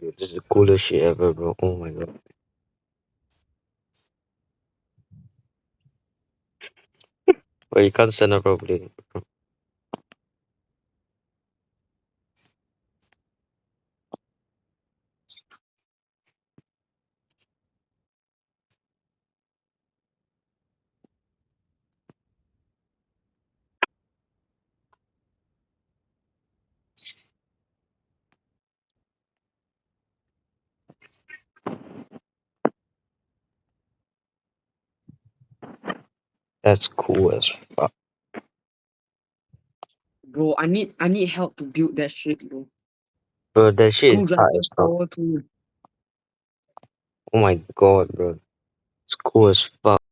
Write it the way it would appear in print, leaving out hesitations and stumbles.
This is the coolest shit ever, bro. Oh my god. Bro, you can't stand up properly. That's cool as fuck. Bro, I need help to build that shit, bro. Bro, that shit is hard Screwdriver as fuck. power tool. Oh my god, bro. It's cool as fuck.